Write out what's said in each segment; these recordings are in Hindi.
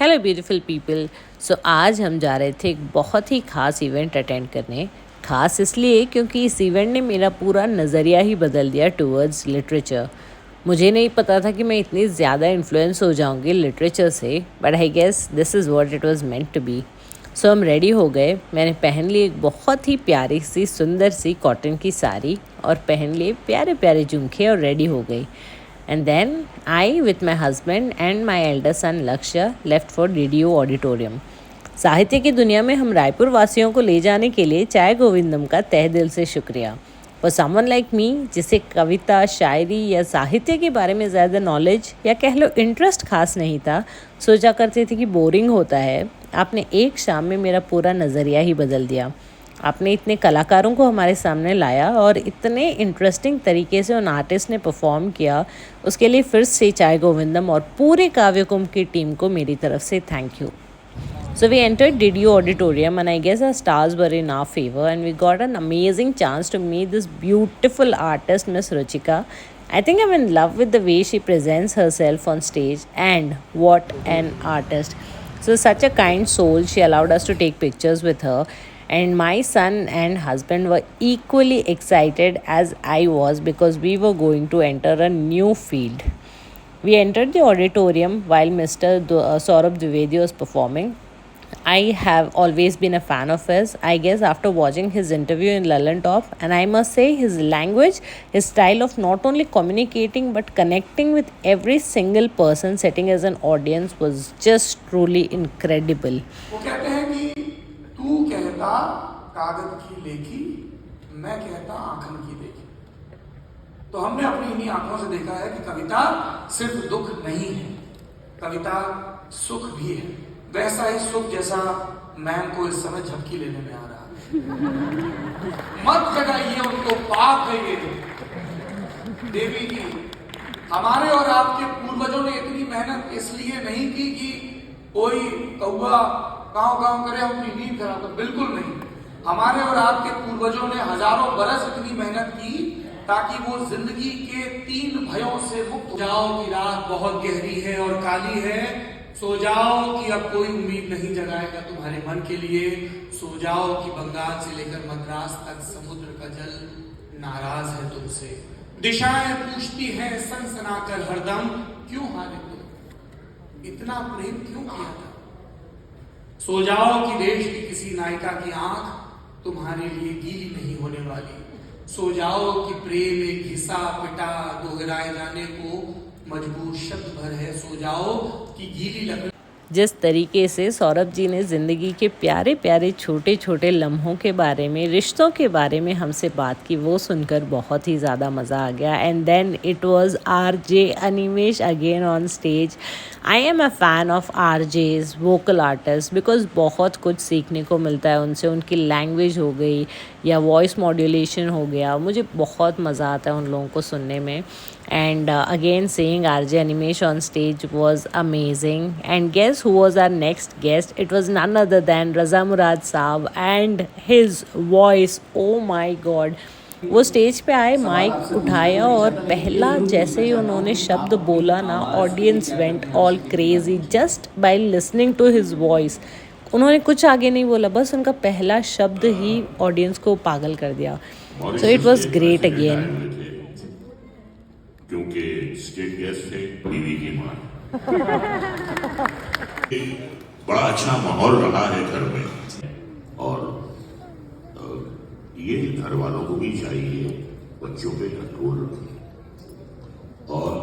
Hello beautiful people. सो आज हम जा रहे थे एक बहुत ही ख़ास इवेंट अटेंड करने। ख़ास इसलिए क्योंकि इस इवेंट ने मेरा पूरा नज़रिया ही बदल दिया टूवर्ड्स लिटरेचर। मुझे नहीं पता था कि मैं इतनी ज़्यादा इन्फ्लुएंस हो जाऊंगी लिटरेचर से, but I guess this is what it was meant to be. So हम रेडी हो गए। मैंने पहन ली एक बहुत ही प्यारी सी सुंदर सी कॉटन की साड़ी और पहन लिए प्यारे प्यारे झुमके और रेडी हो गई। And then I, with my husband and my elder son Lakshya, left for DDO auditorium. साहित्य की दुनिया में हम रायपुर वासियों को ले जाने के लिए चाय गोविंदम का तहे दिल से शुक्रिया। फॉर समवन लाइक मी, जिसे कविता, शायरी या साहित्य के बारे में ज़्यादा नॉलेज या कह लो इंटरेस्ट खास नहीं था, सोचा करते थे कि बोरिंग होता है, आपने एक शाम में मेरा पूरा नज़रिया ही बदल दिया। आपने इतने कलाकारों को हमारे सामने लाया और इतने इंटरेस्टिंग तरीके से उन आर्टिस्ट ने परफॉर्म किया, उसके लिए फिर से चाय गोविंदम और पूरे काव्य कुंभ की टीम को मेरी तरफ से thank you. So we entered DDO auditorium and I guess our stars were in our favor and we got an amazing chance to meet this beautiful artist, Miss Ruchika. I think I'm in love with the way she presents herself on stage, and what an artist. So such a kind soul, she allowed us to take pictures with her, and my son and husband were equally excited as I was because we were going to enter a new field. We entered the auditorium while Mr. Saurabh Dwivedi was performing. I have always been a fan of his, I guess after watching his interview in Lallantop, and I must say his language, his style of not only communicating but connecting with every single person sitting as an audience was just truly incredible. वो कहते हैं कि तू कहता कागज की लेखी, मैं कहता आंखन की देखी। तो हमने अपनी इन्हीं आंखों से देखा है कि कविता सिर्फ दुख नहीं है, कविता सुख भी है। वैसा ही सुख जैसा मैम को इस समय झपकी लेने में आ रहा है। मत जगाइए उनको, पाप है ये। देवी जी, हमारे और आपके पूर्वजों ने इतनी मेहनत इसलिए नहीं की कि कोई कौवा गांव गांव करे अपनी नींद खराब कर, बिल्कुल नहीं। हमारे और आपके पूर्वजों ने हजारों बरस इतनी मेहनत की ताकि वो जिंदगी के 3 भयों से मुक्त हो जाओ कि रात बहुत गहरी है और काली है, सो जाओ कि अब कोई उम्मीद नहीं जगाएगा तुम्हारे मन के लिए, सो जाओ कि बंगाल से लेकर मद्रास तक समुद्र का जल नाराज है तुमसे, दिशाएं पूछती हैं सनसनाकर हरदम, क्यों हारे तुम, इतना प्रेम क्यों किया था। सो जाओ कि देश की किसी नायिका की आंख तुम्हारे लिए गीली नहीं होने वाली, सो जाओ कि प्रेम एक घिसा पिटा दोहराए जाने को मजबूर शब्द भर है, सो जाओ कि गीली लकड़ी। जिस तरीके से सौरभ जी ने ज़िंदगी के प्यारे प्यारे छोटे छोटे लम्हों के बारे में, रिश्तों के बारे में हमसे बात की, वो सुनकर बहुत ही ज़्यादा मज़ा आ गया। And then it was RJ Animesh again on stage. I am a fan of RJs, vocal artist, because बहुत कुछ सीखने को मिलता है उनसे। उनकी लैंग्वेज हो गई या वॉइस मॉड्यूलेशन हो गया, मुझे बहुत मज़ा आता है उन लोगों को सुनने में। And again, seeing RJ Animesh on stage was amazing. And guess who was our next guest? It was none other than Raza Murad Saab and his voice. Oh my God! वो स्टेज पे आए, माइक उठाया और पहला जैसे ही उन्होंने शब्द बोला ना, audience went all crazy just by listening to his voice. उन्होंने कुछ आगे नहीं बोला, बस उनका पहला शब्द ही ऑडियंस को पागल कर दिया। So it was great again. क्योंकि स्टेट गेस्ट थे बीवी की मां। बड़ा अच्छा माहौल रहा है घर में, और ये घर वालों को भी चाहिए बच्चों पे कंट्रोल रखें। और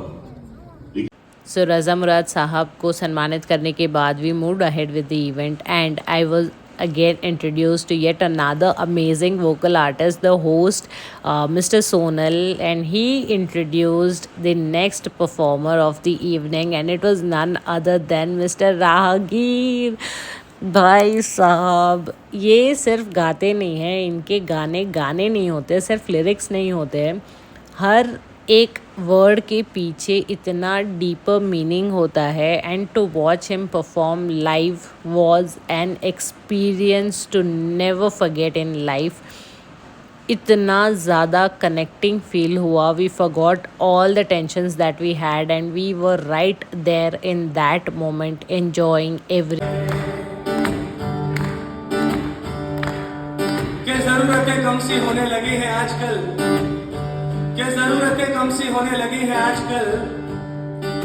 सो रज़ा मुराद साहब को सम्मानित करने के बाद we moved ahead with the event and I was again introduced to yet another amazing vocal artist, the host Mr. Sonal, and he introduced the next performer of the evening, and it was none other than Mr. Rahagir. भाई साहब, ये सिर्फ गाते नहीं हैं, इनके गाने गाने नहीं होते, सिर्फ लिरिक्स नहीं होते हैं, हर एक वर्ड के पीछे इतना डीपर मीनिंग होता है। And to watch him perform live was an experience to never forget in life. इतना ज़्यादा कनेक्टिंग फील हुआ. We forgot all the tensions that we had and we were right there in that moment enjoying every. के ज़रूरतें कम सी होने लगी हैं आजकल, के ज़रूरतें कम सी होने लगी हैं आजकल.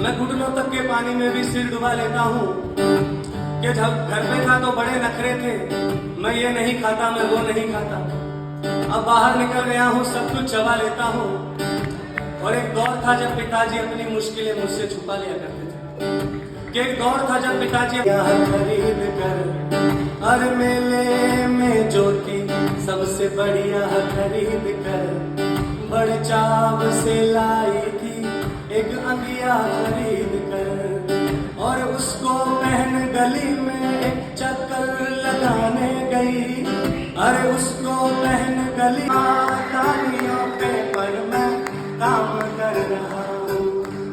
मैं घुटनों तक के पानी में भी सिर डुबा लेता हूँ. कि जब घर पे था तो बड़े नखरे थे, मैं ये नहीं खाता, मैं वो नहीं खाता. अब बाहर निकल गया हूँ, सब कुछ चबा लेता हूँ. और एक दौर था जब पिताजी अपनी मुश्किलें मुझसे छुपा लिया करते थे. कि एक दौर था जब पिताजी खरीद कर, हर मेले में ज्योति सबसे बढ़िया खरीद कर, बड़े चाव से लाई थी एक अंगिया खरीद कर. और उसको पहन गली में एक चक्कर लगाने गई. अरे उसको पहन गली तालियों पे पर मैं काम कर रहा हूँ.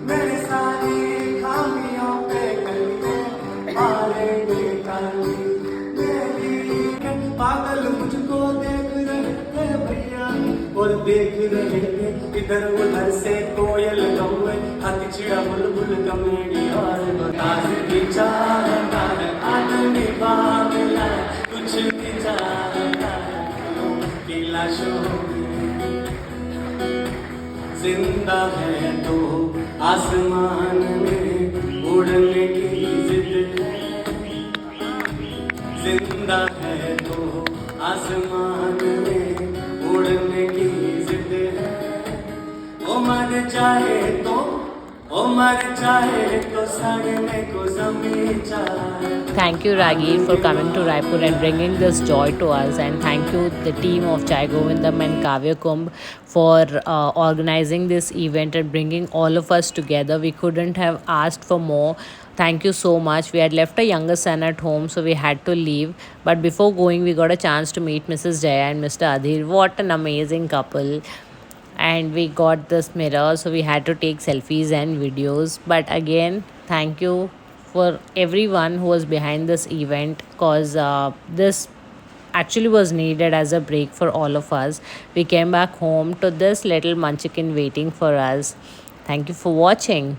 मेरी सारी खामियों पे गली मारेंगे ताली. मेरी पागल मुझको देख रहे थे भैया, और देख रहे थे इधर उधर से कोयल कौवे, हाथी चिड़ा बुलबुल कमेड़ी और बतास की चाहता है आदमी बाबला. कुछ भी चाहता है की लाशों में जिंदा है तो आसमान में उड़ने की जिद है. जिंदा है तो आसमान में उड़ने की जिद है. ओ मर जाए तो, ओ मर जाए तो सड़ने को जमीन चाहे. Thank you, Ragi, for coming to Raipur and bringing this joy to us. And thank you, the team of Chai Govindam and Kavya Kumbh, for organizing this event and bringing all of us together. We couldn't have asked for more. Thank you so much. We had left a younger son at home, so we had to leave. But before going, we got a chance to meet Mrs. Jaya and Mr. Adhir. What an amazing couple. And we got this mirror, so we had to take selfies and videos. But again, thank you for everyone who was behind this event, because this actually was needed as a break for all of us. We came back home to this little munchkin waiting for us. Thank you for watching.